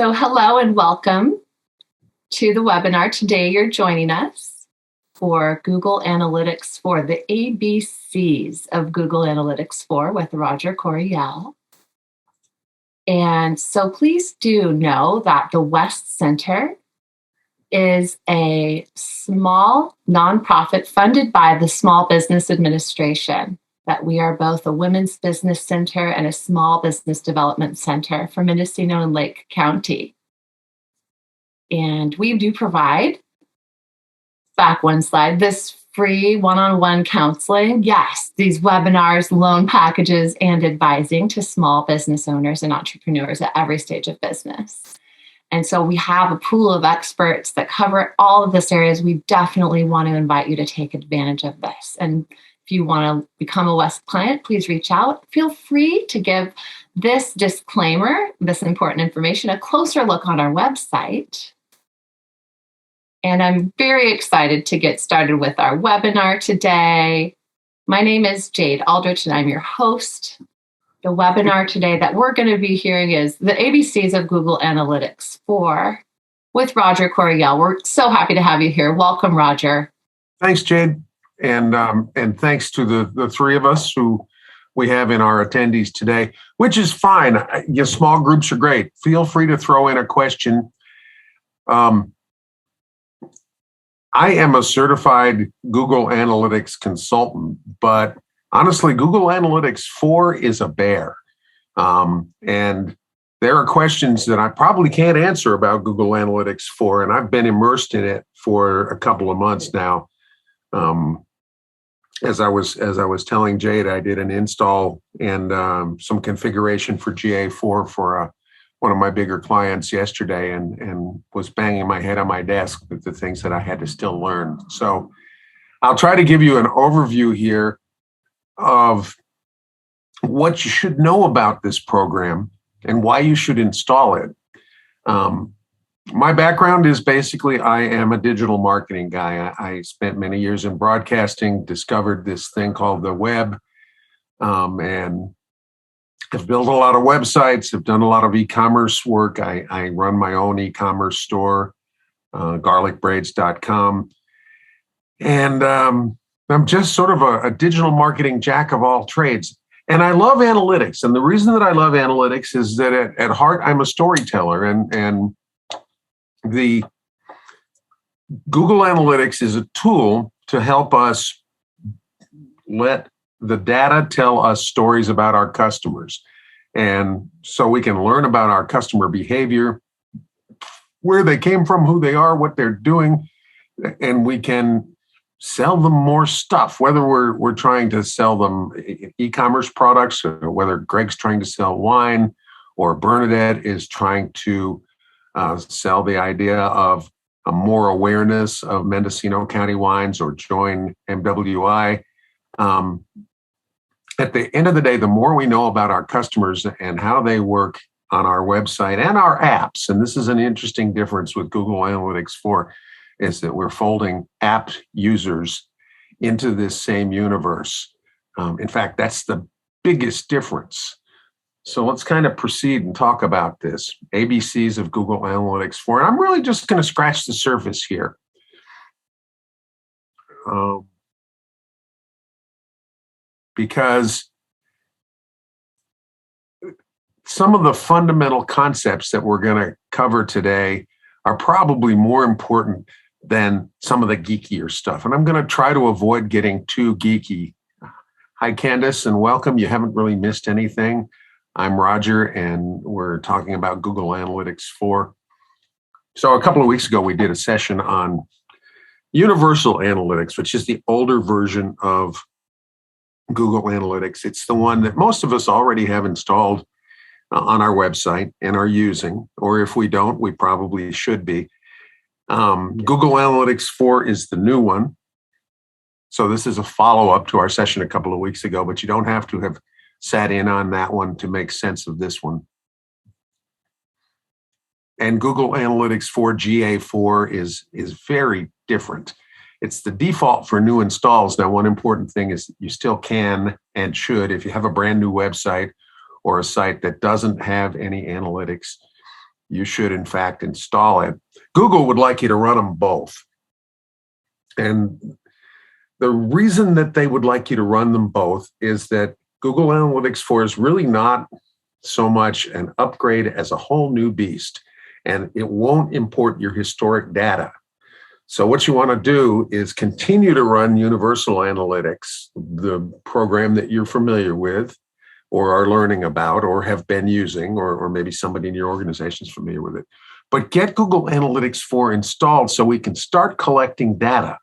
So hello and welcome to the webinar. Today you're joining us for Google Analytics 4, the ABCs of Google Analytics 4 with Roger Coryell. And so please do know that the West Center is a small nonprofit funded by the Small Business Administration, that we are both a women's business center and a small business development center for Mendocino and Lake County. And we do provide, back one slide, this free one-on-one counseling. Yes, these webinars, loan packages, and advising to small business owners and entrepreneurs at every stage of business. And so we have a pool of experts that cover all of this areas. We definitely want to invite you to take advantage of this. And if you want to become a West client, please reach out. Feel free to give this disclaimer, this important information, a closer look on our website. And I'm very excited to get started with our webinar today. My name is Jade Aldrich, and I'm your host. The webinar today that we're going to be hearing is the ABCs of Google Analytics 4 with Roger Coryell. We're so happy to have you here. Welcome, Roger. Thanks, Jade. And thanks to the three of us who we have in our attendees today, which is fine. Your small groups are great. Feel free to throw in a question. I am a certified Google Analytics consultant, but honestly, Google Analytics 4 is a bear. And there are questions that I probably can't answer about Google Analytics 4, and I've been immersed in it for a couple of months now. As I was telling Jade, I did an install and some configuration for GA4 for one of my bigger clients yesterday, and was banging my head on my desk with the things that I had to still learn. So I'll try to give you an overview here of what you should know about this program and why you should install it. My background is basically I am a digital marketing guy. I spent many years in broadcasting, discovered this thing called the web, and I've built a lot of websites. I've done a lot of e-commerce work. I run my own e-commerce store, garlicbraids.com. And I'm just sort of a digital marketing jack of all trades. And I love analytics. And the reason that I love analytics is that at heart, I'm a storyteller. And the Google Analytics is a tool to help us let the data tell us stories about our customers. And so we can learn about our customer behavior, where they came from, who they are, what they're doing, and we can sell them more stuff, whether we're trying to sell them e-commerce products, or whether Greg's trying to sell wine, or Bernadette is trying to sell the idea of more awareness of Mendocino County wines, or join MWI. At the end of the day, the more we know about our customers and how they work on our website and our apps, and this is an interesting difference with Google Analytics 4, is that we're folding app users into this same universe. In fact, that's the biggest difference. So let's kind of proceed and talk about this, ABCs of Google Analytics 4. And I'm really just going to scratch the surface here. Because some of the fundamental concepts that we're going to cover today are probably more important than some of the geekier stuff. And I'm going to try to avoid getting too geeky. Hi, Candace, and welcome. You haven't really missed anything. I'm Roger, and we're talking about Google Analytics 4. So a couple of weeks ago, we did a session on Universal Analytics, which is the older version of Google Analytics. It's the one that most of us already have installed on our website and are using, or if we don't, we probably should be. Google Analytics 4 is the new one. So this is a follow-up to our session a couple of weeks ago, but you don't have to have sat in on that one to make sense of this one. And Google Analytics 4 GA4 is very different. It's the default for new installs. Now, one important thing is you still can and should, if you have a brand new website or a site that doesn't have any analytics, you should in fact install it. Google would like you to run them both. And the reason that they would like you to run them both is that Google Analytics 4 is really not so much an upgrade as a whole new beast, and it won't import your historic data. So what you want to do is continue to run Universal Analytics, the program that you're familiar with or are learning about or have been using, or maybe somebody in your organization is familiar with it. But get Google Analytics 4 installed so we can start collecting data,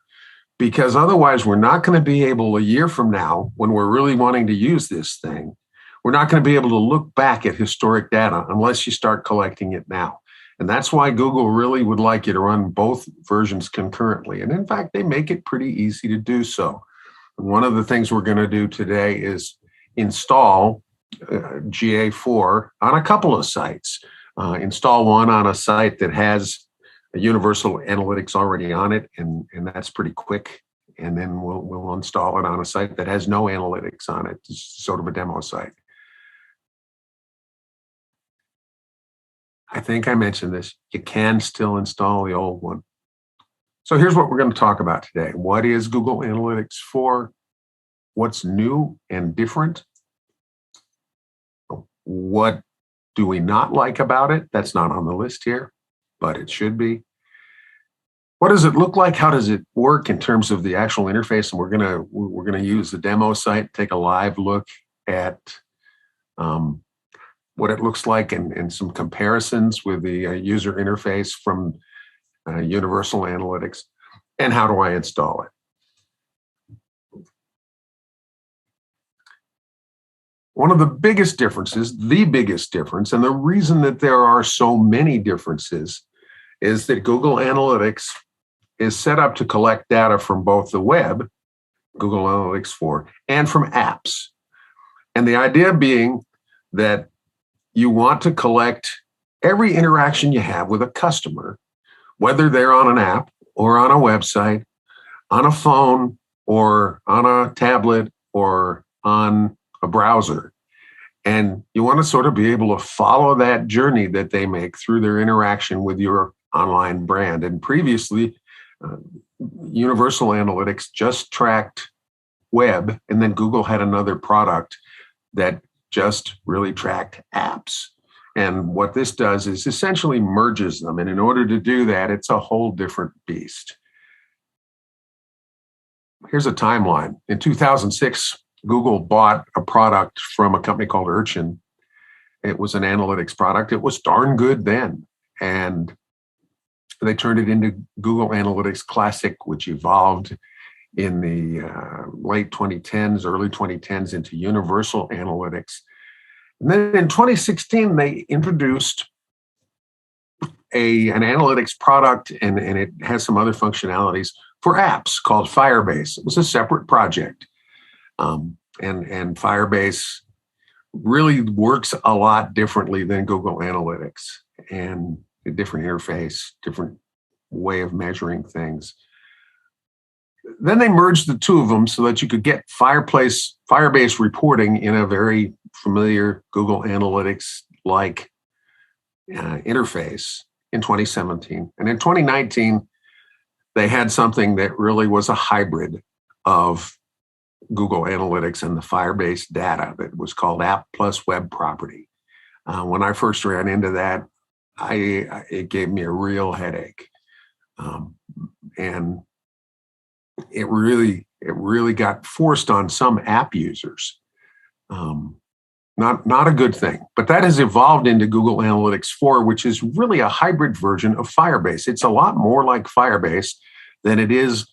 because otherwise we're not going to be able, a year from now, when we're really wanting to use this thing, we're not going to be able to look back at historic data unless you start collecting it now. And that's why Google really would like you to run both versions concurrently. And in fact, they make it pretty easy to do so. One of the things we're going to do today is install GA4 on a couple of sites. Install one on a site that has a Universal Analytics already on it, and that's pretty quick. And then we'll install it on a site that has no analytics on it. It's sort of a demo site. I think I mentioned this. You can still install the old one. So here's what we're going to talk about today. What is Google Analytics 4? What's new and different? What do we not like about it? That's not on the list here, but it should be. What does it look like? How does it work in terms of the actual interface? And we're gonna use the demo site, take a live look at what it looks like and some comparisons with the user interface from Universal Analytics. And how do I install it? One of the biggest differences, the biggest difference, and the reason that there are so many differences is that Google Analytics is set up to collect data from both the web, Google Analytics 4, and from apps. And the idea being that you want to collect every interaction you have with a customer, whether they're on an app or on a website, on a phone or on a tablet or on a browser. And you want to sort of be able to follow that journey that they make through their interaction with your online brand. And previously, Universal Analytics just tracked web, and then Google had another product that just really tracked apps. And what this does is essentially merges them. And in order to do that, it's a whole different beast. Here's a timeline. In 2006, Google bought a product from a company called Urchin. It was an analytics product. It was darn good then. And they turned it into Google Analytics Classic, which evolved in the late 2010s, early 2010s into Universal Analytics. And then in 2016, they introduced an analytics product, and it has some other functionalities for apps called Firebase. It was a separate project. And Firebase really works a lot differently than Google Analytics, and a different interface, different way of measuring things. Then they merged the two of them so that you could get Firebase reporting in a very familiar Google Analytics-like interface in 2017. And in 2019, they had something that really was a hybrid of Google Analytics and the Firebase data that was called App Plus Web Property. When I first ran into that, it gave me a real headache. And it really got forced on some app users. Not a good thing, but that has evolved into Google Analytics 4, which is really a hybrid version of Firebase. It's a lot more like Firebase than it is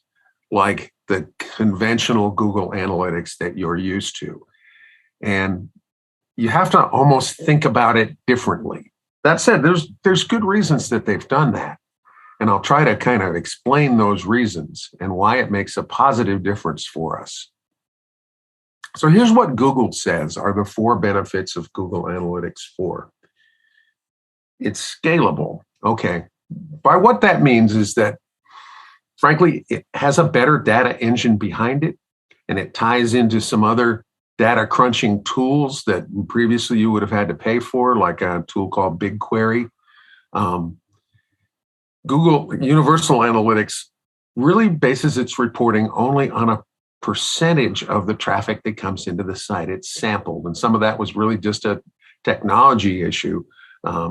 like the conventional Google Analytics that you're used to. And you have to almost think about it differently. That said, there's good reasons that they've done that. And I'll try to kind of explain those reasons and why it makes a positive difference for us. So here's what Google says are the 4 benefits of Google Analytics 4. It's scalable. Okay. By what that means is that, frankly, it has a better data engine behind it, and it ties into some other data crunching tools that previously you would have had to pay for, like a tool called BigQuery. Um, Google Universal Analytics really bases its reporting only on a percentage of the traffic that comes into the site. It's sampled, and some of that was really just a technology issue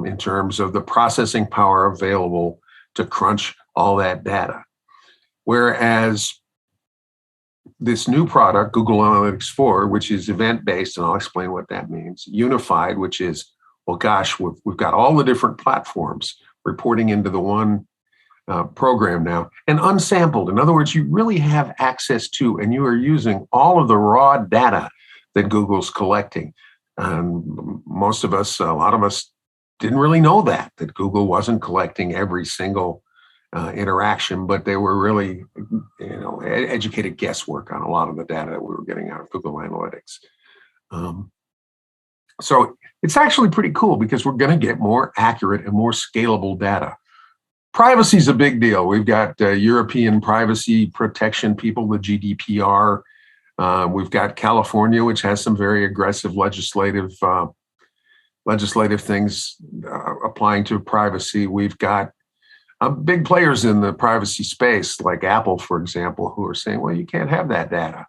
in terms of the processing power available to crunch all that data. Whereas this new product, Google Analytics 4, which is event-based, and I'll explain what that means, unified, which is, well, gosh, we've got all the different platforms reporting into the one program now, and unsampled. In other words, you really have access to, and you are using all of the raw data that Google's collecting. Most of us, a lot of us, didn't really know that Google wasn't collecting every single interaction, but they were really, educated guesswork on a lot of the data that we were getting out of Google Analytics. So it's actually pretty cool because we're going to get more accurate and more scalable data. Privacy is a big deal. We've got European privacy protection people, the GDPR. We've got California, which has some very aggressive legislative things applying to privacy. We've got big players in the privacy space, like Apple, for example, who are saying, well, you can't have that data.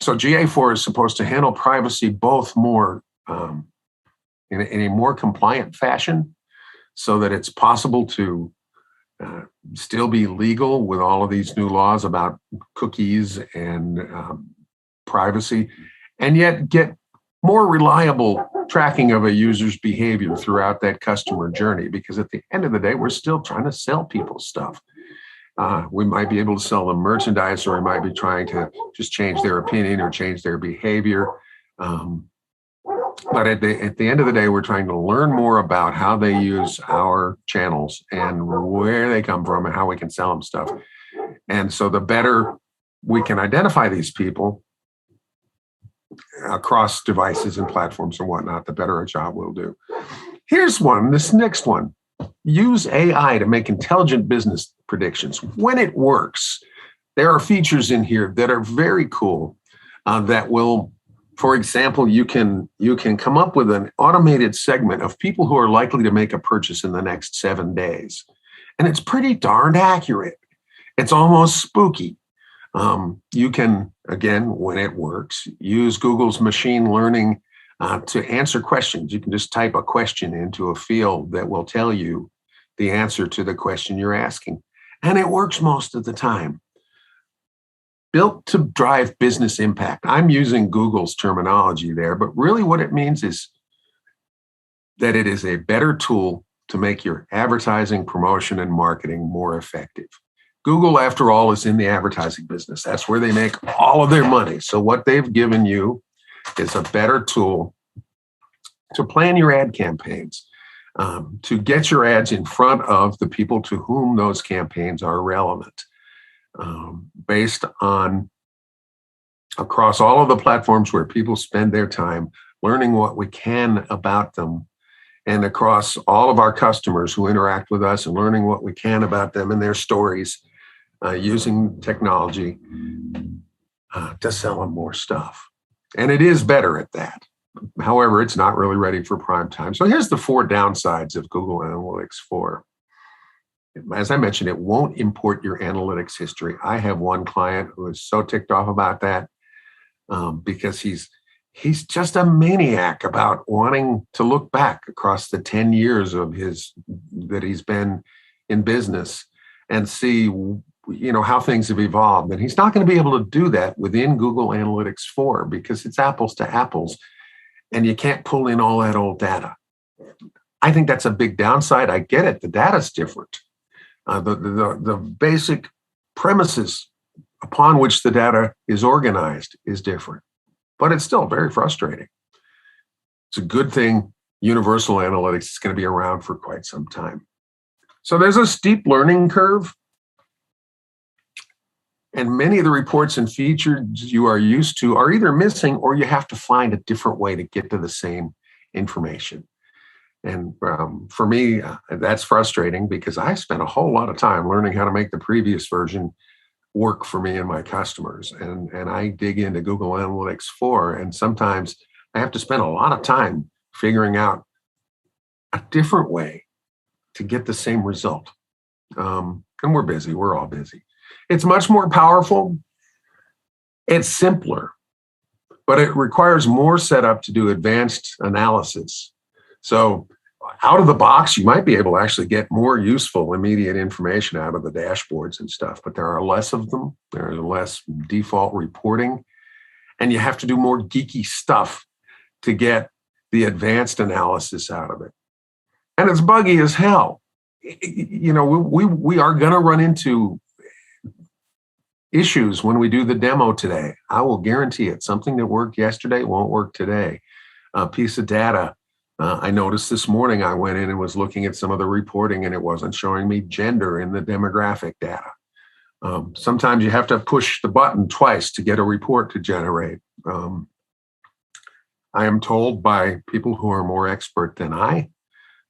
So GA4 is supposed to handle privacy both more in a more compliant fashion, so that it's possible to still be legal with all of these new laws about cookies and privacy, and yet get more reliable tracking of a user's behavior throughout that customer journey. Because at the end of the day, we're still trying to sell people stuff. We might be able to sell them merchandise, or we might be trying to just change their opinion or change their behavior. But at the end of the day, we're trying to learn more about how they use our channels and where they come from and how we can sell them stuff. And so the better we can identify these people across devices and platforms and whatnot, the better a job we'll do. Here's one, this next one. Use AI to make intelligent business predictions. When it works, there are features in here that are very cool that will, for example, you can come up with an automated segment of people who are likely to make a purchase in the next 7 days. And it's pretty darned accurate. It's almost spooky. You can, again, when it works, use Google's machine learning to answer questions. You can just type a question into a field that will tell you the answer to the question you're asking. And it works most of the time. Built to drive business impact. I'm using Google's terminology there, but really what it means is that it is a better tool to make your advertising, promotion, and marketing more effective. Google, after all, is in the advertising business. That's where they make all of their money. So what they've given you is a better tool to plan your ad campaigns, to get your ads in front of the people to whom those campaigns are relevant. Based on across all of the platforms where people spend their time learning what we can about them, and across all of our customers who interact with us and learning what we can about them and their stories, using technology to sell them more stuff. And it is better at that. However, it's not really ready for prime time. So here's the 4 downsides of Google Analytics 4. As I mentioned, it won't import your analytics history. I have one client who is so ticked off about that because he's just a maniac about wanting to look back across the 10 years of that he's been in business and see, how things have evolved. And he's not going to be able to do that within Google Analytics 4 because it's apples to apples, and you can't pull in all that old data. I think that's a big downside. I get it. The data's different. The basic premises upon which the data is organized is different, but it's still very frustrating. It's a good thing Universal Analytics is going to be around for quite some time. So there's a steep learning curve, and many of the reports and features you are used to are either missing or you have to find a different way to get to the same information. And for me, that's frustrating because I spent a whole lot of time learning how to make the previous version work for me and my customers. And I dig into Google Analytics 4, and sometimes I have to spend a lot of time figuring out a different way to get the same result. And we're busy. We're all busy. It's much more powerful. It's simpler, but it requires more setup to do advanced analysis. So out of the box, you might be able to actually get more useful, immediate information out of the dashboards and stuff, but there are less of them. There are less default reporting, and you have to do more geeky stuff to get the advanced analysis out of it. And it's buggy as hell. You know, we are going to run into issues when we do the demo today. I will guarantee it. Something that worked yesterday won't work today. A piece of data. I noticed this morning, I went in and was looking at some of the reporting and it wasn't showing me gender in the demographic data. Sometimes you have to push the button twice to get a report to generate. I am told by people who are more expert than I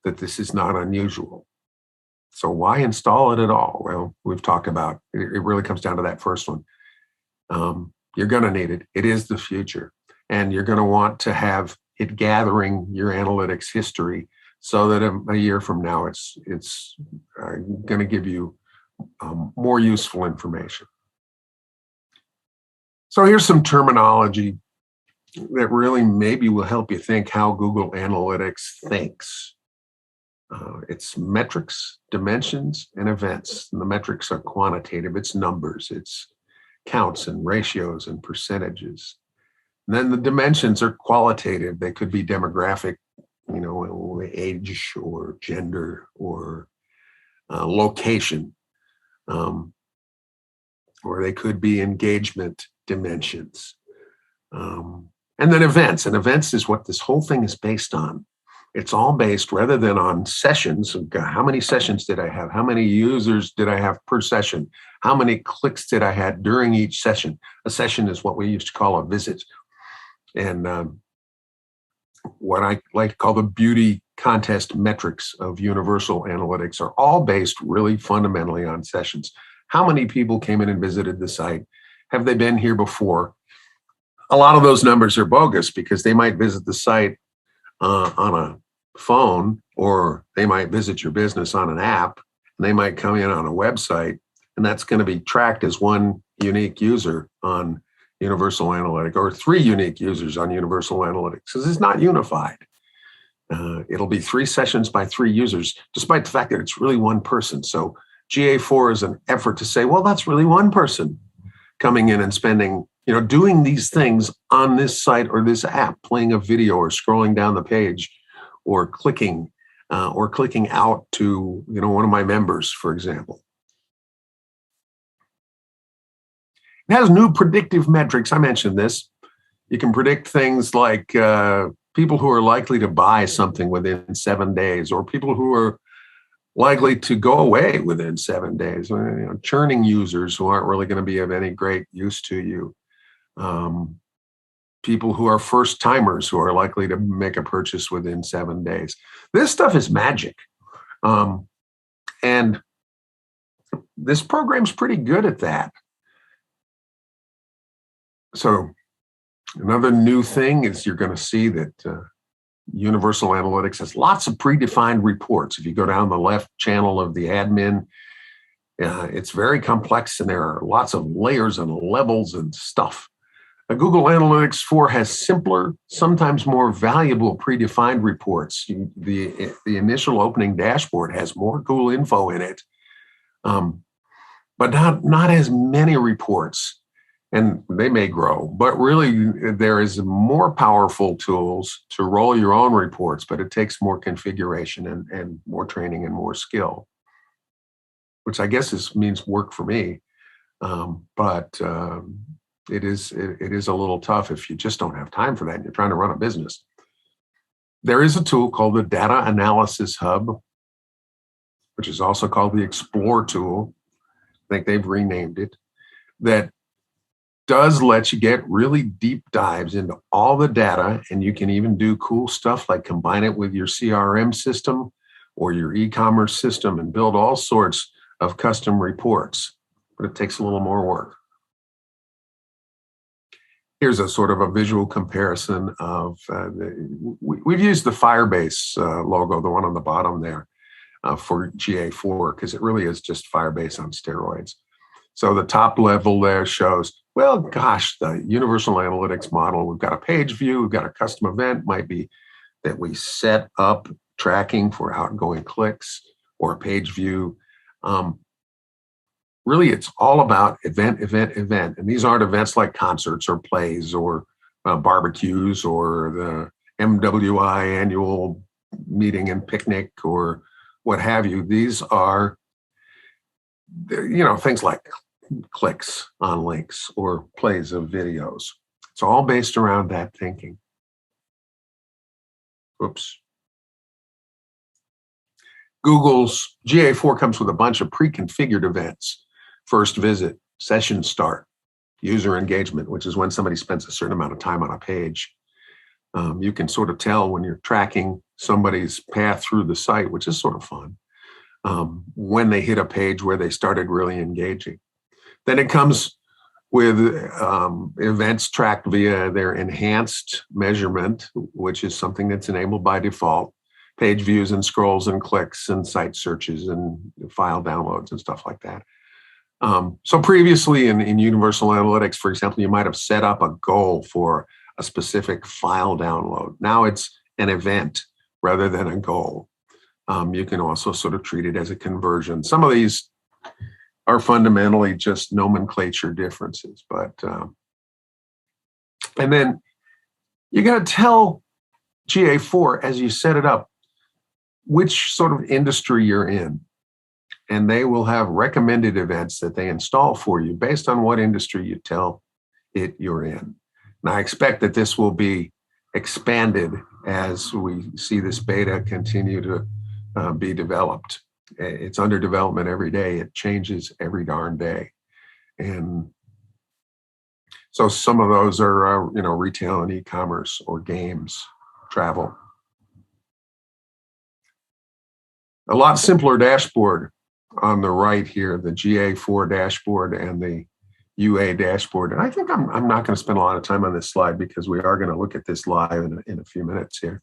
that this is not unusual. So why install it at all? Well, we've talked about it. It really comes down to that first one. You're going to need it. It is the future. And you're going to want to have it gathering your analytics history so that a year from now, it's going to give you more useful information. So here's some terminology that really maybe will help you think how Google Analytics thinks. It's metrics, dimensions, and events. And the metrics are quantitative. It's numbers. It's counts and ratios and percentages. And then the dimensions are qualitative. They could be demographic, you know, age or gender or location. Or they could be engagement dimensions. And then events. And events is what this whole thing is based on. It's all based, rather than on sessions. How many sessions did I have? How many users did I have per session? How many clicks did I have during each session? A session is what we used to call a visit. And what I like to call the beauty contest metrics of universal analytics are all based really fundamentally on sessions. How many people came in and visited the site? Have they been here before? A lot of those numbers are bogus because they might visit the site on a phone, or they might visit your business on an app, and they might come in on a website, and that's going to be tracked as one unique user on Universal Analytics, or 3 unique users on Universal Analytics, because it's not unified. It'll be 3 sessions by 3 users, despite the fact that it's really one person. So GA4 is an effort to say, well, that's really one person coming in and spending, you know, doing these things on this site or this app, playing a video or scrolling down the page or clicking out to, you know, one of my members, for example. It has new predictive metrics. I mentioned this. You can predict things like people who are likely to buy something within 7 days, or people who are likely to go away within 7 days, you know, churning users who aren't really going to be of any great use to you. People who are first timers who are likely to make a purchase within 7 days. This stuff is magic. And this program's pretty good at that. So another new thing is you're going to see that Universal Analytics has lots of predefined reports. If you go down the left channel of the admin, it's very complex and there are lots of layers and levels and stuff. Google Analytics 4 has simpler, sometimes more valuable predefined reports. The initial opening dashboard has more cool info in it, but not as many reports. And they may grow, but really there is more powerful tools to roll your own reports, but it takes more configuration and more training and more skill, which I guess means work for me. But it is a little tough if you just don't have time for that and you're trying to run a business. There is a tool called the Data Analysis Hub, which is also called the Explore tool. I think they've renamed it, that does let you get really deep dives into all the data, and you can even do cool stuff like combine it with your CRM system or your e-commerce system and build all sorts of custom reports, but it takes a little more work. Here's a sort of a visual comparison of, we've used the Firebase logo, the one on the bottom there, for GA4, because it really is just Firebase on steroids. So the top level there shows, well, gosh, the universal analytics model, we've got a page view, we've got a custom event, might be that we set up tracking for outgoing clicks or a page view. Really, it's all about event. And these aren't events like concerts or plays or barbecues or the MWI annual meeting and picnic or what have you. These are, things like clicks on links or plays of videos. It's all based around that thinking. Oops. Google's GA4 comes with a bunch of pre-configured events. First visit, session start, user engagement, which is when somebody spends a certain amount of time on a page. You can sort of tell when you're tracking somebody's path through the site, which is sort of fun, when they hit a page where they started really engaging. Then it comes with events tracked via their enhanced measurement, which is something that's enabled by default, page views and scrolls and clicks and site searches and file downloads and stuff like that. So previously in Universal Analytics, for example, you might have set up a goal for a specific file download. Now it's an event rather than a goal. You can also sort of treat it as a conversion. Some of these are fundamentally just nomenclature differences, but and then you're going to tell GA4 as you set it up which sort of industry you're in. And they will have recommended events that they install for you based on what industry you tell it you're in. And I expect that this will be expanded as we see this beta continue to be developed. It's under development every day. It changes every darn day. And so some of those are, retail and e-commerce or games, travel. A lot simpler dashboard on the right here, the GA4 dashboard and the UA dashboard. And I think I'm not going to spend a lot of time on this slide because we are going to look at this live in a few minutes here.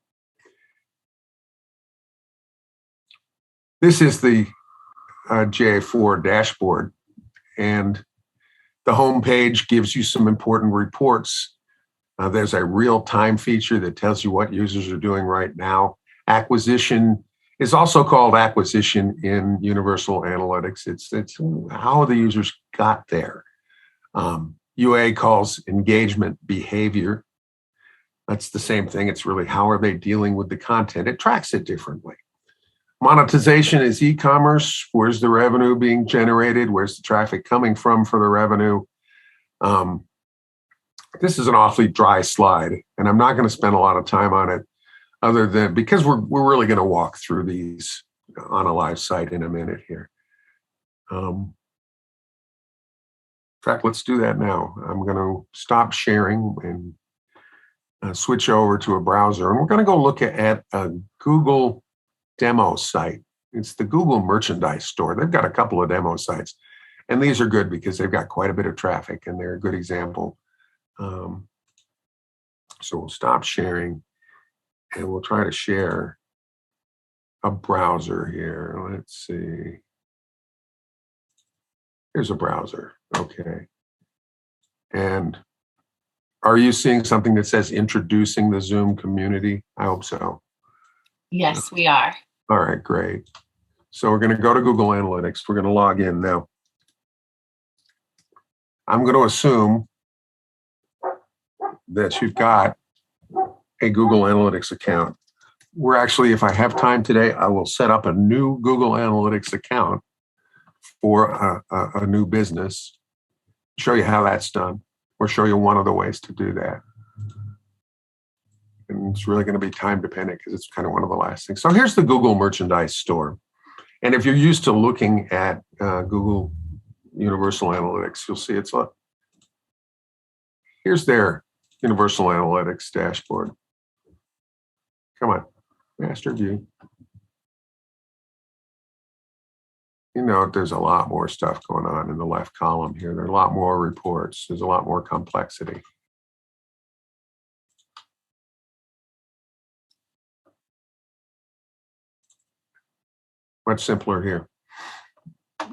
This is the GA4 dashboard, and the home page gives you some important reports. There's a real-time feature that tells you what users are doing right now. Acquisition is also called acquisition in Universal Analytics. It's how the users got there. UA calls engagement behavior. That's the same thing. It's really how are they dealing with the content. It tracks it differently. Monetization is e-commerce. Where's the revenue being generated? Where's the traffic coming from for the revenue? This is an awfully dry slide, and I'm not going to spend a lot of time on it other than because we're really going to walk through these on a live site in a minute here. In fact, let's do that now. I'm going to stop sharing and switch over to a browser, and we're going to go look at a Google demo site. It's the Google merchandise store. They've got a couple of demo sites, and these are good because they've got quite a bit of traffic, and they're a good example. So we'll stop sharing, and we'll try to share a browser here. Let's see. Here's a browser. Okay. And are you seeing something that says introducing the Zoom community? I hope so. Yes, we are. All right, great. So we're going to go to Google Analytics. We're going to log in now. I'm going to assume that you've got a Google Analytics account. We're actually, if I have time today, I will set up a new Google Analytics account for a new business, show you how that's done, or show you one of the ways to do that. And it's really going to be time dependent because it's kind of one of the last things. So here's the Google merchandise store. And if you're used to looking at Google Universal Analytics, you'll see it's here's their Universal Analytics dashboard. Come on, master view. You know, there's a lot more stuff going on in the left column here. There are a lot more reports. There's a lot more complexity. much simpler here.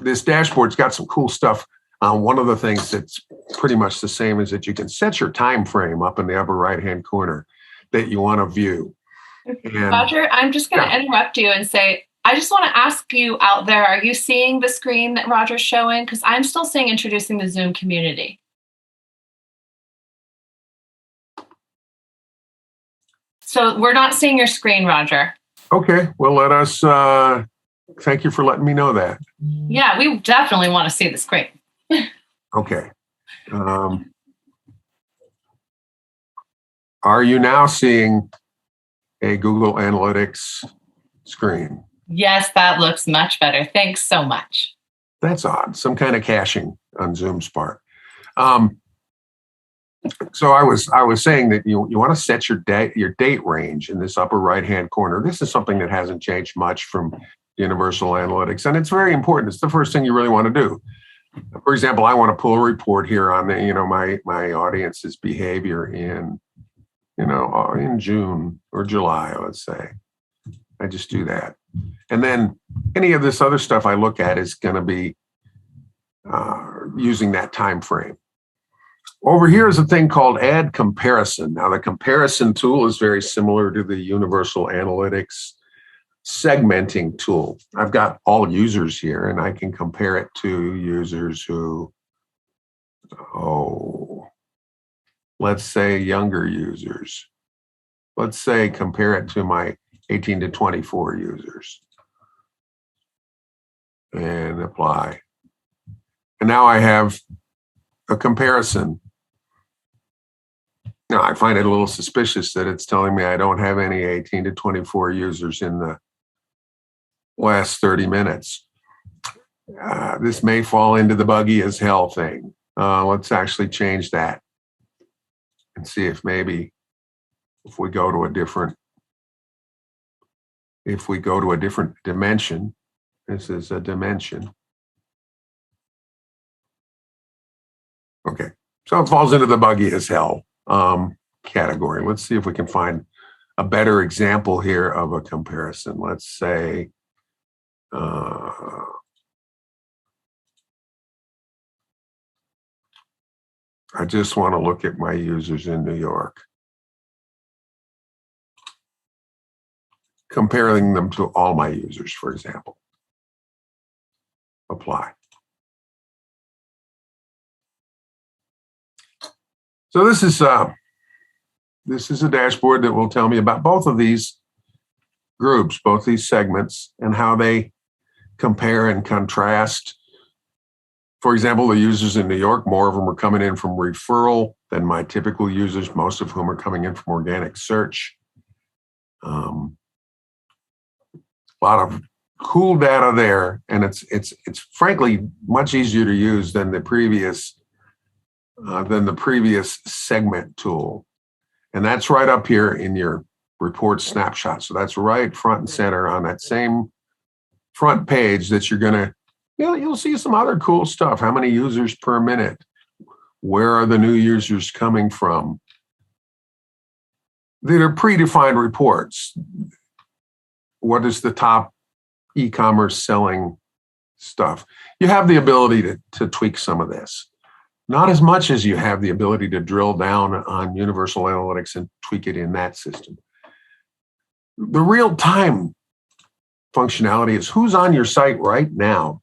This dashboard's got some cool stuff. One of the things that's pretty much the same is that you can set your time frame up in the upper right-hand corner that you want to view. And, Roger, I'm just going to interrupt you and say, I just want to ask you out there, are you seeing the screen that Roger's showing? Because I'm still seeing introducing the Zoom community. So we're not seeing your screen, Roger. Okay, well, let us, thank you for letting me know that. Yeah, we definitely want to see the screen. Okay. Are you now seeing a Google Analytics screen? Yes, that looks much better. Thanks so much. That's odd. Some kind of caching on Zoom's part. So I was saying that you want to set your date range in this upper right-hand corner. This is something that hasn't changed much from Universal Analytics, and it's very important. It's the first thing you really want to do. For example, I want to pull a report here on my audience's behavior in June or July, let's say. I just do that. And then any of this other stuff I look at is going to be using that time frame. Over here is a thing called Add Comparison. Now, the comparison tool is very similar to the Universal Analytics segmenting tool. I've got all users here, and I can compare it to users who, let's say younger users. Let's say compare it to my 18 to 24 users. And apply. And now I have a comparison. Now, I find it a little suspicious that it's telling me I don't have any 18 to 24 users in the last 30 minutes. This may fall into the buggy as hell thing. Let's actually change that and see if maybe if we go to a different dimension. This is a dimension. Okay, so it falls into the buggy as hell category. Let's see if we can find a better example here of a comparison. Let's say, I just want to look at my users in New York, comparing them to all my users, for example. Apply. So this is a dashboard that will tell me about both of these groups, both these segments, and how they compare and contrast. For example, the users in New York, more of them are coming in from referral than my typical users, most of whom are coming in from organic search. A lot of cool data there, and it's frankly much easier to use than the previous segment tool. And that's right up here in your report snapshot. So that's right front and center on that same front page that you're gonna, you'll see some other cool stuff. How many users per minute? Where are the new users coming from? That are predefined reports. What is the top e-commerce selling stuff? You have the ability to tweak some of this. Not as much as you have the ability to drill down on Universal Analytics and tweak it in that system. The real-time functionality is who's on your site right now.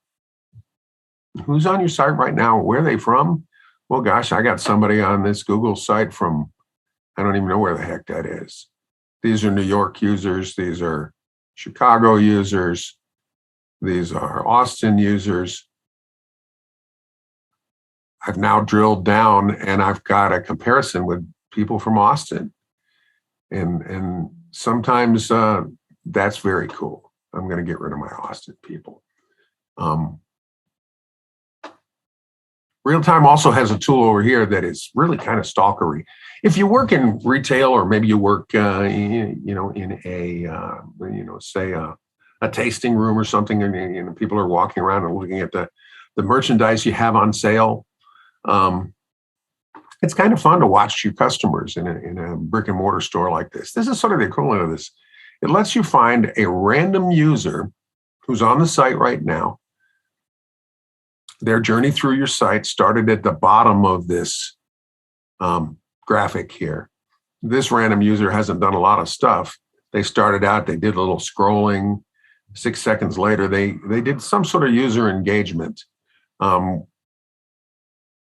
Who's on your site right now? Where are they from? Well, gosh, I got somebody on this Google site from, I don't even know where the heck that is. These are New York users. These are Chicago users. These are Austin users. I've now drilled down and I've got a comparison with people from Austin. And sometimes that's very cool. I'm going to get rid of my Austin people. Real Time also has a tool over here that is really kind of stalkery. If you work in retail, or maybe you work, in a, say a tasting room or something, and people are walking around and looking at the merchandise you have on sale. It's kind of fun to watch your customers in a brick and mortar store like this. This is sort of the equivalent of this. It lets you find a random user who's on the site right now. Their journey through your site started at the bottom of this graphic here. This random user hasn't done a lot of stuff. They started out, they did a little scrolling. 6 seconds later, they did some sort of user engagement.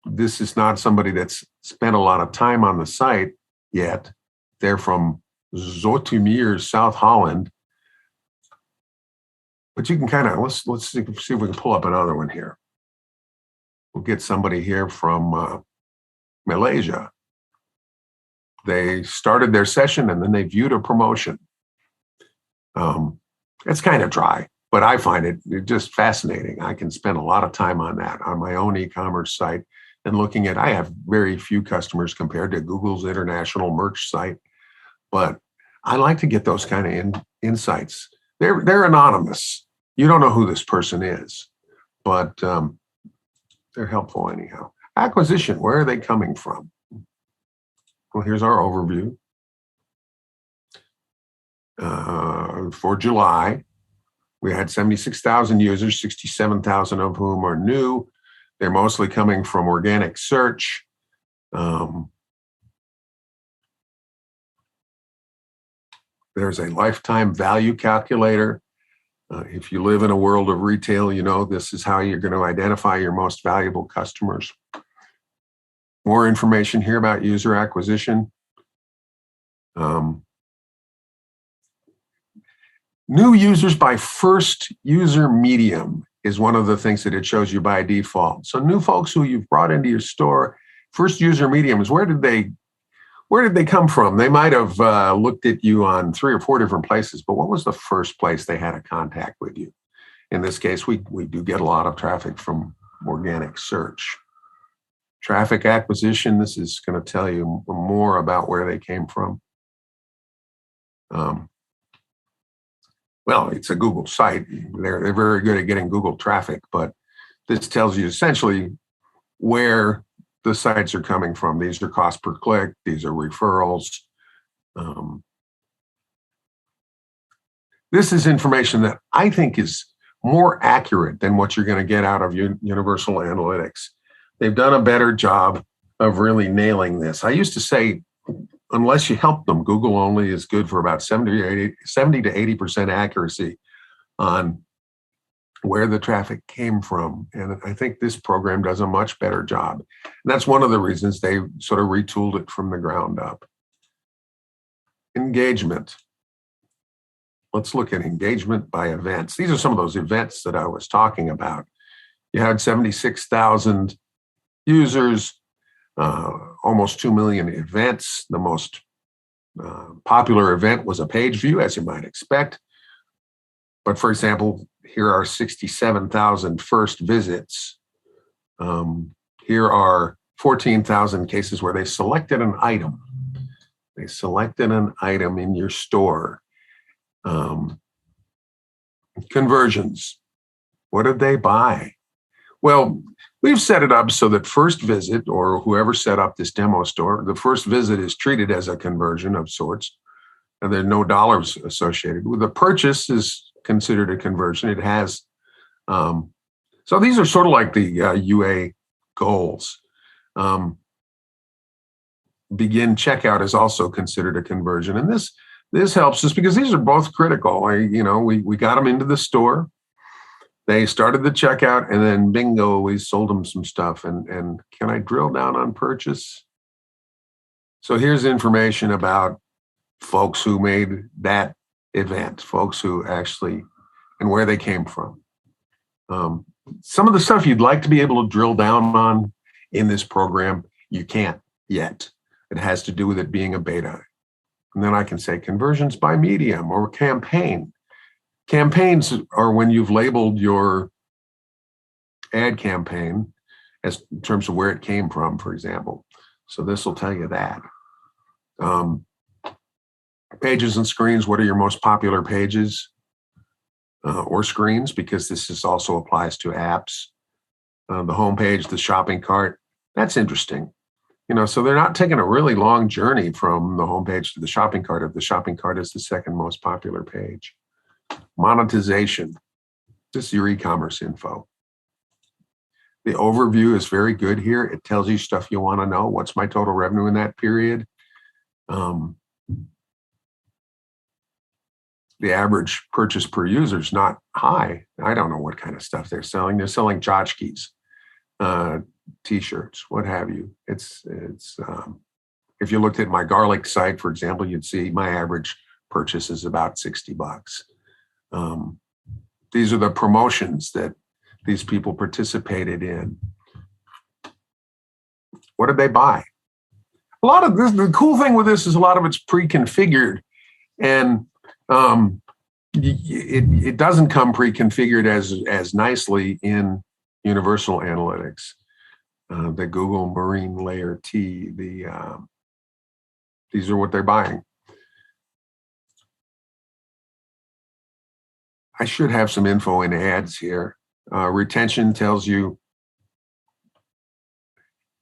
This is not somebody that's spent a lot of time on the site yet. They're from Zoetermeer, South Holland. But you can kind of, let's see if we can pull up another one here. We'll get somebody here from Malaysia. They started their session and then they viewed a promotion. It's kind of dry, but I find it just fascinating. I can spend a lot of time on that on my own e-commerce site and looking at, I have very few customers compared to Google's international merch site, but I like to get those kind of insights. They're anonymous. You don't know who this person is, but they're helpful anyhow. Acquisition, where are they coming from? Well, here's our overview. For July, we had 76,000 users, 67,000 of whom are new. They're mostly coming from organic search. There's a lifetime value calculator. If you live in a world of retail, you know this is how you're going to identify your most valuable customers. More information here about user acquisition. New users by first user medium is one of the things that it shows you by default. So new folks who you've brought into your store, first user mediums, where did they come from? They might have looked at you on 3 or 4 different places, but what was the first place they had a contact with you? In this case, we do get a lot of traffic from organic search. Traffic acquisition, this is going to tell you more about where they came from. Well, it's a Google site. They're very good at getting Google traffic, but this tells you essentially where the sites are coming from. These are cost per click. These are referrals. This is information that I think is more accurate than what you're going to get out of Universal Analytics. They've done a better job of really nailing this. I used to say, unless you help them, Google only is good for about 70 to 80% accuracy on where the traffic came from. And I think this program does a much better job. And that's one of the reasons they sort of retooled it from the ground up. Engagement. Let's look at engagement by events. These are some of those events that I was talking about. You had 76,000 users, almost 2 million events. The most popular event was a page view, as you might expect. But for example, here are 67,000 first visits. Here are 14,000 cases where they selected an item. They selected an item in your store. Conversions. What did they buy? Well, we've set it up so that first visit, or whoever set up this demo store, the first visit is treated as a conversion of sorts, and there are no dollars associated with the purchase is considered a conversion. It has, so these are sort of like the UA goals. Begin checkout is also considered a conversion, and this helps us because these are both critical. We got them into the store. They started the checkout, and then bingo, we sold them some stuff. And can I drill down on purchase? So here's information about folks who made that event, folks who actually, and where they came from. Some of the stuff you'd like to be able to drill down on in this program, you can't yet. It has to do with it being a beta. And then I can say conversions by medium or campaign. Campaigns are when you've labeled your ad campaign as in terms of where it came from, for example. So this will tell you that. Pages and screens, what are your most popular pages or screens? Because this also applies to apps. The home page, the shopping cart, that's interesting. So they're not taking a really long journey from the home page to the shopping cart if the shopping cart is the second most popular page. Monetization. This is your e-commerce info. The overview is very good here. It tells you stuff you want to know. What's my total revenue in that period? The average purchase per user is not high. I don't know what kind of stuff they're selling. They're selling tchotchkes, t-shirts, what have you. It's if you looked at my garlic site, for example, you'd see my average purchase is about $60. These are the promotions that these people participated in. What did they buy? A lot of this, the cool thing with this is a lot of it's pre-configured, and it doesn't come pre-configured as nicely in Universal Analytics. The Google Marine Layer T, these are what they're buying. I should have some info in ads here. Retention tells you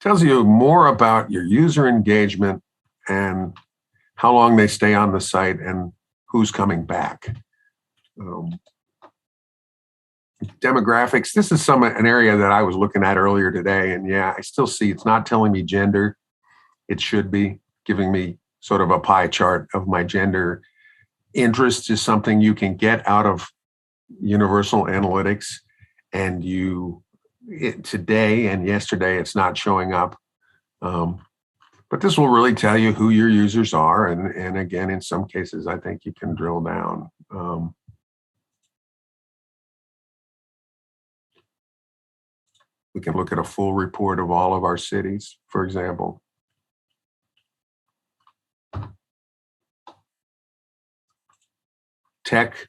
more about your user engagement and how long they stay on the site and who's coming back. Demographics, this is an area that I was looking at earlier today, and yeah, I still see it's not telling me gender. It should be giving me sort of a pie chart of my gender. Interest is something you can get out of Universal Analytics, and today and yesterday it's not showing up. But this will really tell you who your users are, and again, in some cases, I think you can drill down. We can look at a full report of all of our cities, for example. Tech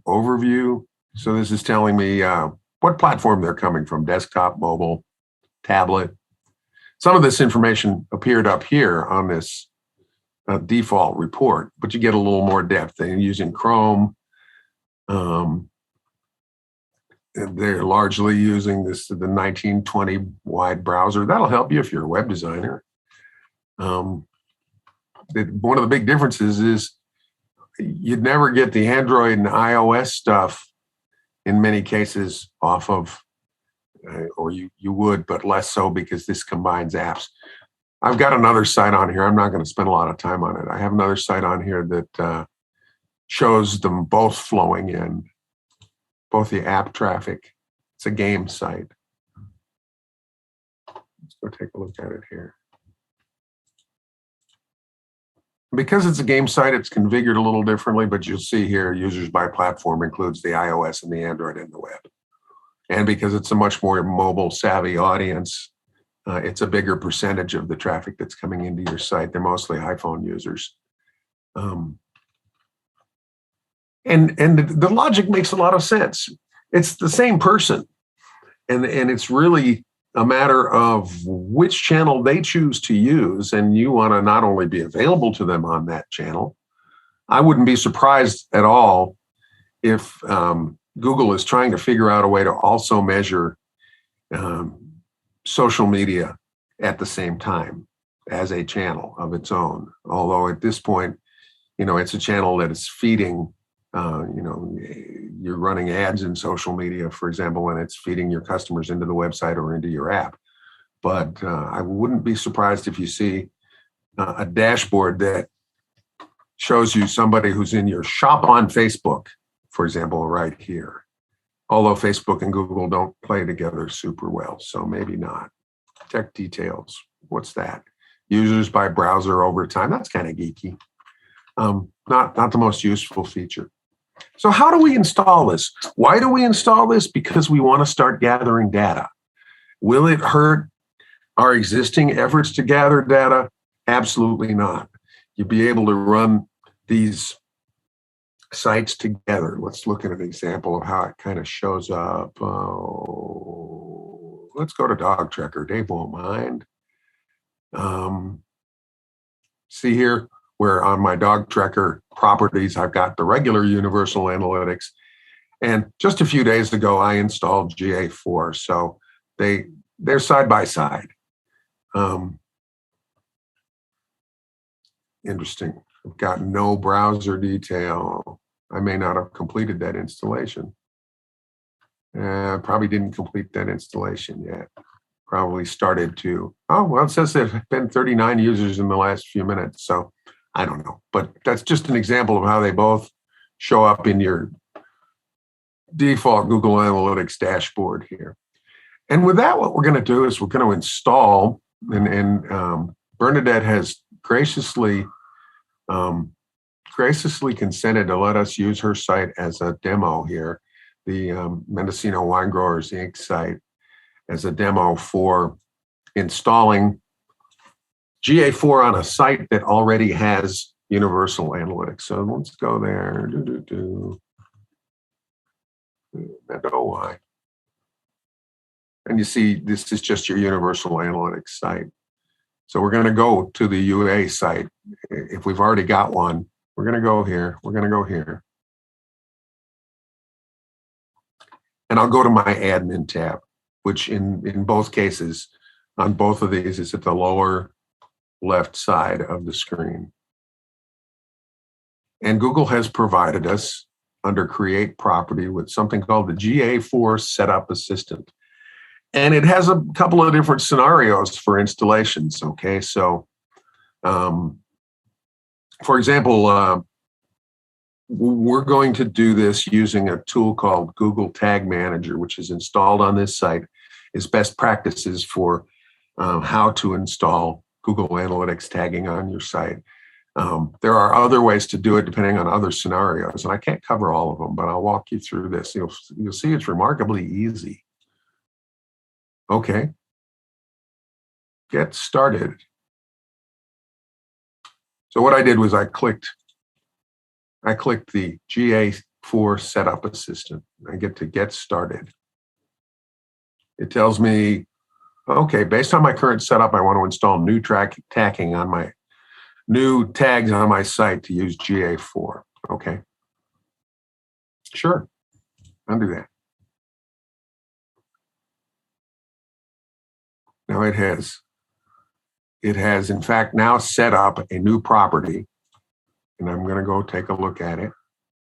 overview. So this is telling me what platform they're coming from: desktop, mobile, tablet. Some of this information appeared up here on this default report, but you get a little more depth. They're using Chrome. They're largely using the 1920 wide browser. That'll help you if you're a web designer. One of the big differences is you'd never get the Android and iOS stuff in many cases off of, or you would, but less so because this combines apps. I've got another site on here. I'm not going to spend a lot of time on it. I have another site on here that shows them both flowing in, both the app traffic. It's a game site. Let's go take a look at it here. Because it's a game site, it's configured a little differently, but you'll see here users by platform includes the iOS and the Android and the web. And because it's a much more mobile savvy audience, it's a bigger percentage of the traffic that's coming into your site. They're mostly iPhone users. And the logic makes a lot of sense. It's the same person. And it's really a matter of which channel they choose to use, and you want to not only be available to them on that channel. I wouldn't be surprised at all if Google is trying to figure out a way to also measure social media at the same time as a channel of its own. Although at this point, it's a channel that is feeding, you're running ads in social media, for example, and it's feeding your customers into the website or into your app. But I wouldn't be surprised if you see a dashboard that shows you somebody who's in your shop on Facebook, for example, right here. Although Facebook and Google don't play together super well, so maybe not. Tech details, what's that? Users by browser over time, that's kind of geeky. Not the most useful feature. So how do we install this? Why do we install this? Because we want to start gathering data. Will it hurt our existing efforts to gather data? Absolutely not. You'll be able to run these sites together. Let's look at an example of how it kind of shows up. Let's go to Dog Tracker. Dave won't mind. See here where on my Dog Tracker properties, I've got the regular Universal Analytics. And just a few days ago, I installed GA4. So they're side by side. Interesting. I've got no browser detail. I may not have completed that installation. Probably didn't complete that installation yet. Probably started to. Oh, well, it says there have been 39 users in the last few minutes. So I don't know. But that's just an example of how they both show up in your default Google Analytics dashboard here. And with that, what we're going to do is we're going to install, and Bernadette has graciously consented to let us use her site as a demo here, the Mendocino Winegrowers Inc. site, as a demo for installing GA4 on a site that already has universal analytics. So let's go there. Meadow. And you see, this is just your universal analytics site. So we're going to go to the UA site. If we've already got one, we're going to go here. We're going to go here. And I'll go to my admin tab, which in both cases, on both of these, is at the lower left side of the screen. And Google has provided us under Create Property with something called the GA4 Setup Assistant. And it has a couple of different scenarios for installations, okay? So, for example, we're going to do this using a tool called Google Tag Manager, which is installed on this site. Is best practices for how to install Google Analytics tagging on your site. There are other ways to do it depending on other scenarios, and I can't cover all of them, but I'll walk you through this. You'll see it's remarkably easy. Okay, get started. So what I did was I clicked the GA4 Setup Assistant. I get started. It tells me, okay, based on my current setup, I want to install new tagging on my new tags on my site to use GA4. Okay, sure, I'll do that. Now it has in fact now set up a new property, and I'm going to go take a look at it.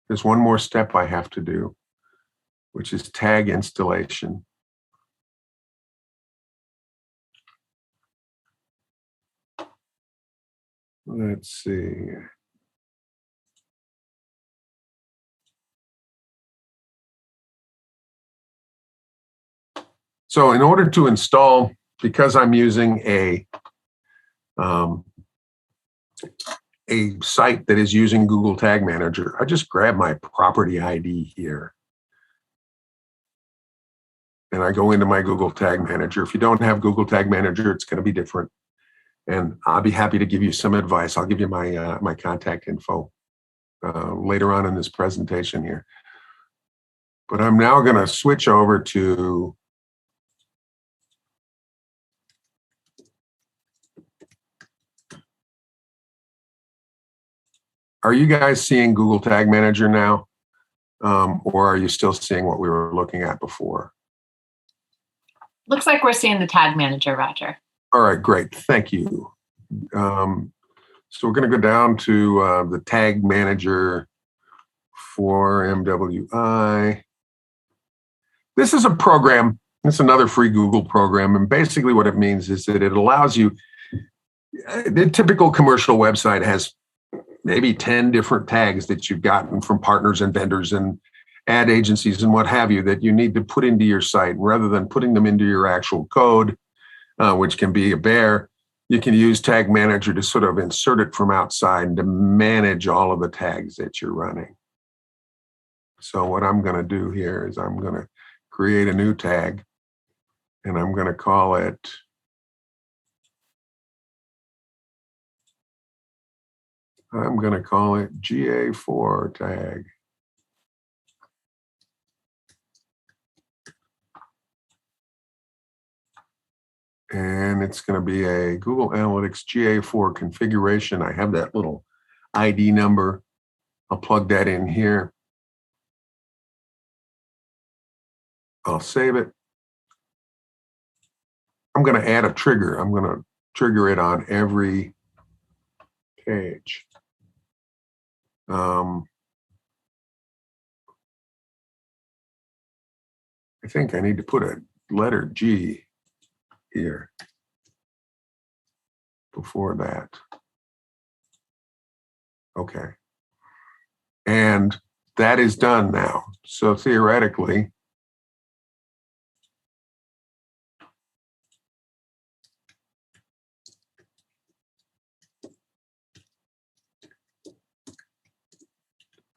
There's one more step I have to do, which is tag installation. Let's see. So in order to install, because I'm using a site that is using Google Tag Manager, I just grab my property ID here. And I go into my Google Tag Manager. If you don't have Google Tag Manager, it's going to be different. And I'll be happy to give you some advice. I'll give you my my contact info later on in this presentation here. But I'm now going to switch over to Are you guys seeing Google Tag Manager now? Or are you still seeing what we were looking at before? Looks like we're seeing the Tag Manager, Roger. All right, great. Thank you. So we're going to go down to the Tag Manager for MWI. This is a program. It's another free Google program. And basically what it means is that it allows you, the typical commercial website has maybe 10 different tags that you've gotten from partners and vendors and ad agencies and what have you that you need to put into your site. Rather than putting them into your actual code, which can be a bear, you can use Tag Manager to sort of insert it from outside and to manage all of the tags that you're running. So what I'm going to do here is I'm going to create a new tag, and I'm going to call it GA4 tag. And it's going to be a Google Analytics GA4 configuration. I have that little ID number. I'll plug that in here. I'll save it. I'm going to add a trigger. I'm going to trigger it on every page. I think I need to put a letter G here before that. Okay. And that is done now. So theoretically,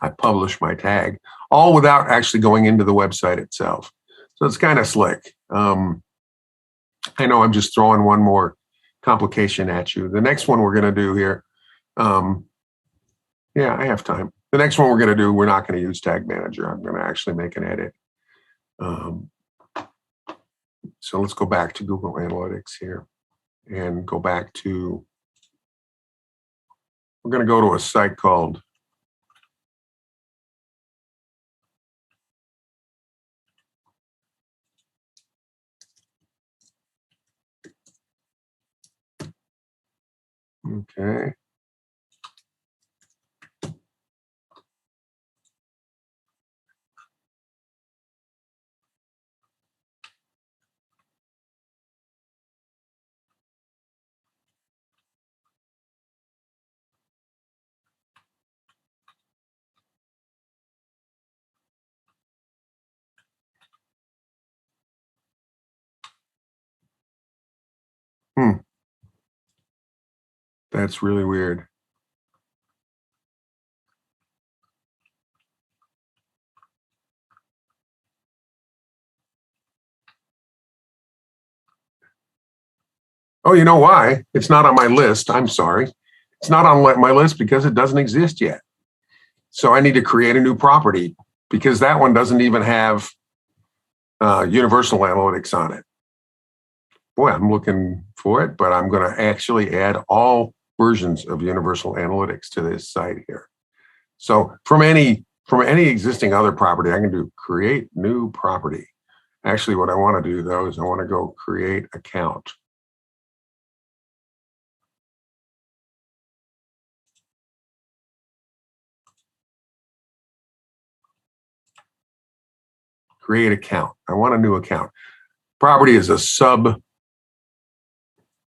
I publish my tag, all without actually going into the website itself. So it's kind of slick. I know I'm just throwing one more complication at you. The next one we're going to do here, yeah, I have time. The next one we're going to do, we're not going to use Tag Manager. I'm going to actually make an edit. So let's go back to Google Analytics here and go back to, we're going to go to a site called okay. That's really weird. Oh, you know why? It's not on my list. I'm sorry. It's not on my list because it doesn't exist yet. So I need to create a new property because that one doesn't even have universal analytics on it. Boy, I'm looking for it, but I'm going to actually add all versions of universal analytics to this site here. So from any existing other property, I can do create new property. Actually, what I want to do though is I want to go create account. Create account. I want a new account. Property is a sub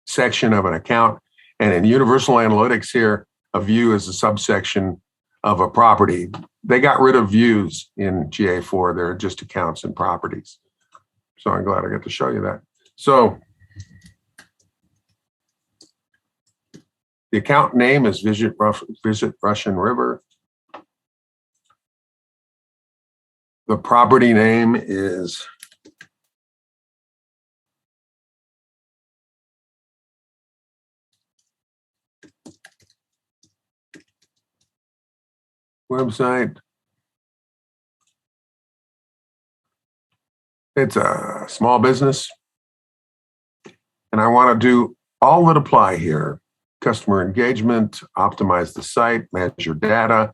section of an account. And in universal analytics here, a view is a subsection of a property. They got rid of views in GA4. They're just accounts and properties. So I'm glad I got to show you that. So the account name is Visit Russian River. The property name is website. It's a small business. And I want to do all that apply here. Customer engagement, optimize the site, measure data,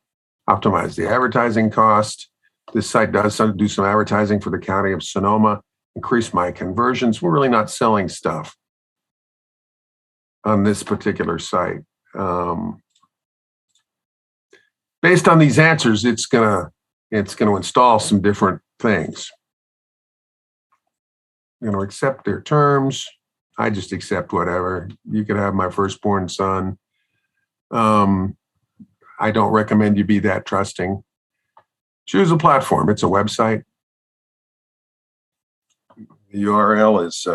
optimize the advertising cost. This site does do some advertising for the county of Sonoma, increase my conversions. We're really not selling stuff on this particular site. Based on these answers, it's gonna install some different things. I'm going to accept their terms. I just accept whatever. You could have my firstborn son. I don't recommend you be that trusting. Choose a platform. It's a website. The URL is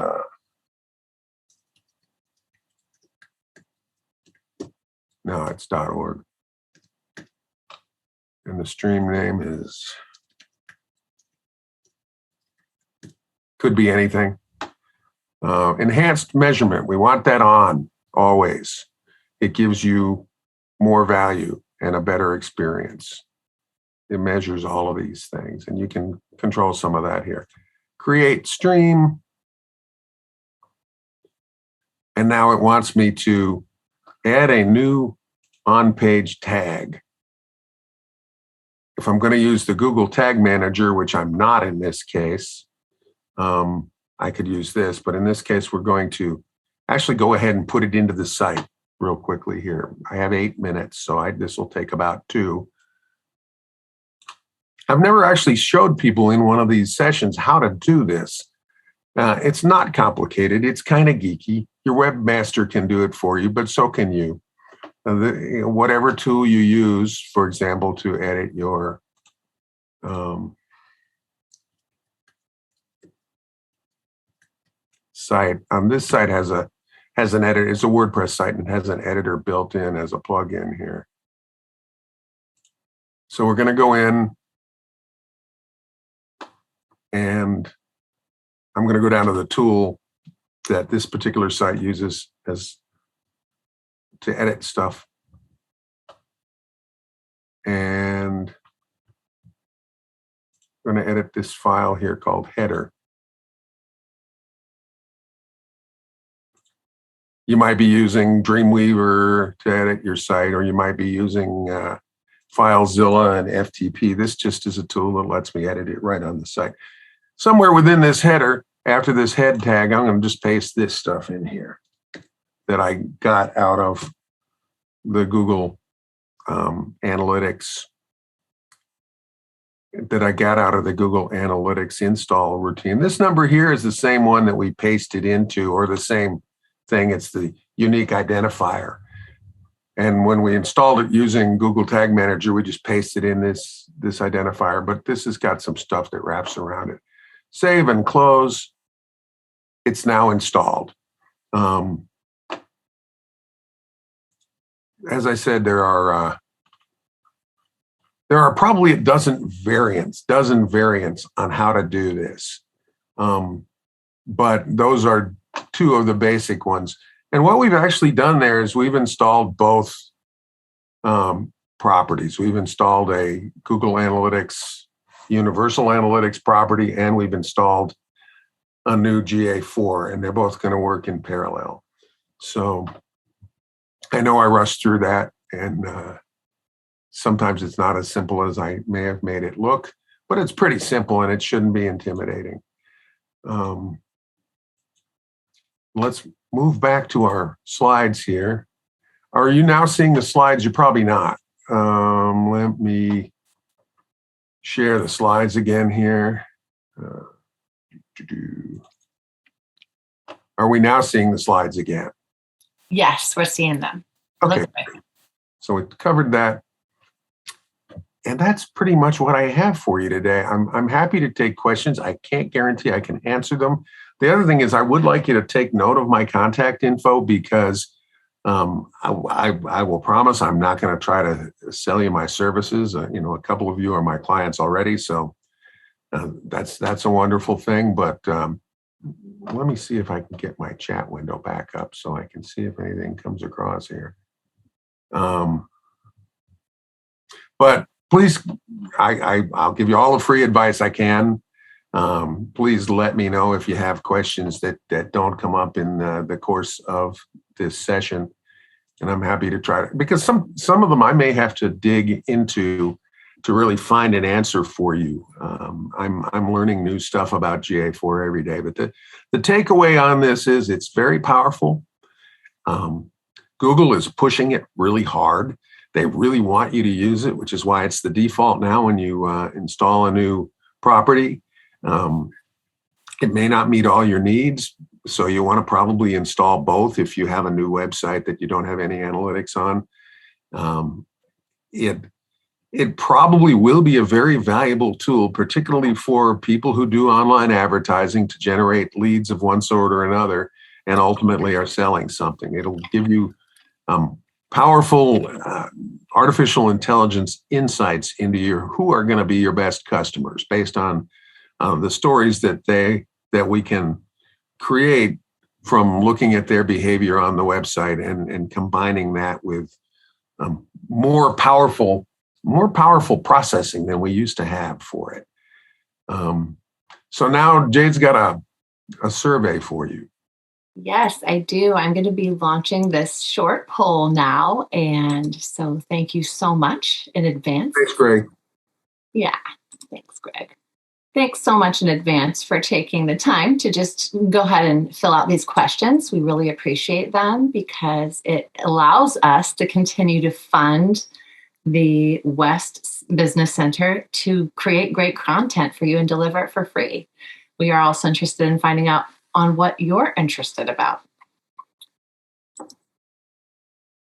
no, it's .org. And the stream name is, could be anything. Enhanced measurement, we want that on always. It gives you more value and a better experience. It measures all of these things, and you can control some of that here. Create stream. And now it wants me to add a new on-page tag. If I'm going to use the Google Tag Manager, which I'm not in this case, I could use this, but in this case, we're going to actually go ahead and put it into the site real quickly here. I have 8 minutes, so this will take about 2. I've never actually showed people in one of these sessions how to do this. It's not complicated. It's kind of geeky. Your webmaster can do it for you, but so can you. Whatever tool you use, for example, to edit your site. This site has an editor. It's a WordPress site and it has an editor built in as a plugin here. So we're going to go in and I'm going to go down to the tool that this particular site uses to edit stuff. And I'm going to edit this file here called header. You might be using Dreamweaver to edit your site, or you might be using FileZilla and FTP. This just is a tool that lets me edit it right on the site. Somewhere within this header, after this head tag, I'm going to just paste this stuff in here that I got out of the Google Analytics, install routine. This number here is the same one that we pasted into, or the same thing. It's the unique identifier. And when we installed it using Google Tag Manager, we just pasted in this identifier, but this has got some stuff that wraps around it. Save and close. It's now installed. As I said, there are probably a dozen variants on how to do this. But those are two of the basic ones. And what we've actually done there is we've installed both properties. We've installed a Google Analytics Universal Analytics property, and we've installed a new GA4, and they're both going to work in parallel. So I know I rushed through that, and sometimes it's not as simple as I may have made it look, but it's pretty simple and it shouldn't be intimidating. Let's move back to our slides here. Are you now seeing the slides? You're probably not. Let me share the slides again here. Are we now seeing the slides again? Yes, we're seeing them. Okay, so we covered that. And that's pretty much what I have for you today. I'm happy to take questions. I can't guarantee I can answer them. The other thing is I would like you to take note of my contact info, because I will promise I'm not going to try to sell you my services. A couple of you are my clients already, so that's a wonderful thing. But let me see if I can get my chat window back up so I can see if anything comes across here. But please, I'll give you all the free advice I can. Please let me know if you have questions that don't come up in the course of this session, and I'm happy to try to, because some of them I may have to dig into to really find an answer for you. I'm learning new stuff about GA4 every day, but the takeaway on this is it's very powerful. Google is pushing it really hard. They really want you to use it, which is why it's the default now when you install a new property. It may not meet all your needs, so you want to probably install both if you have a new website that you don't have any analytics on. It probably will be a very valuable tool, particularly for people who do online advertising to generate leads of one sort or another and ultimately are selling something. It'll give you powerful artificial intelligence insights into who are going to be your best customers based on the stories that we can create from looking at their behavior on the website and combining that with more powerful processing than we used to have for it. So now Jade's got a survey for you. Yes, I do. I'm going to be launching this short poll now. And so thank you so much in advance. Thanks, Greg. Yeah, thanks, Greg. Thanks so much in advance for taking the time to just go ahead and fill out these questions. We really appreciate them because it allows us to continue to fund the West Business Center to create great content for you and deliver it for free. We are also interested in finding out on what you're interested about.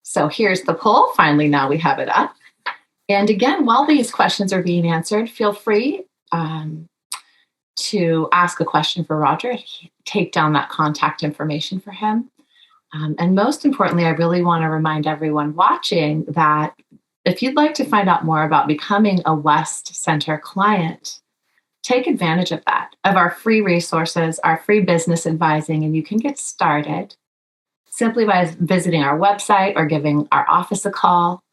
So here's the poll. Finally, now we have it up. And again, while these questions are being answered, feel free to ask a question for Roger, take down that contact information for him. And most importantly, I really want to remind everyone watching that if you'd like to find out more about becoming a West Center client, take advantage of that, of our free resources, our free business advising, and you can get started simply by visiting our website or giving our office a call.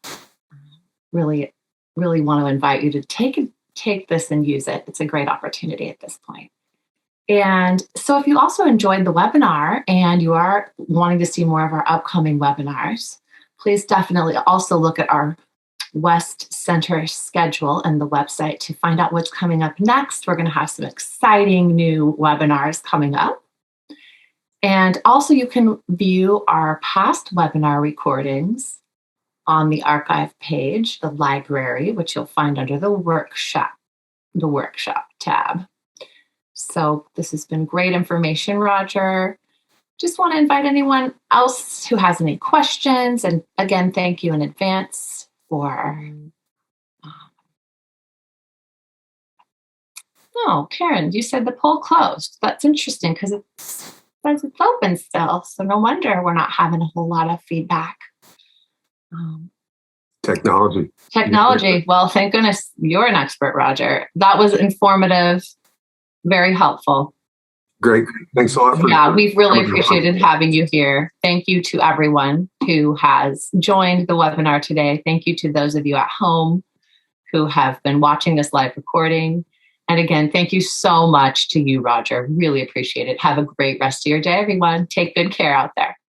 Really want to invite you to take this and use it. It's a great opportunity at this point. And so if you also enjoyed the webinar and you are wanting to see more of our upcoming webinars, please definitely also look at our West Center schedule and the website to find out what's coming up next. We're going to have some exciting new webinars coming up. And also you can view our past webinar recordings on the archive page, the library, which you'll find under the workshop tab. So this has been great information, Roger. Just want to invite anyone else who has any questions. And again, thank you in advance for... Oh, Karen, you said the poll closed. That's interesting because it says it's open still. So no wonder we're not having a whole lot of feedback. Technology. Well, thank goodness you're an expert, Roger. That was informative, very helpful. Great. Thanks a lot. We've really appreciated having you here. Thank you to everyone who has joined the webinar today. Thank you to those of you at home who have been watching this live recording. And again, thank you so much to you, Roger. Really appreciate it. Have a great rest of your day, everyone. Take good care out there.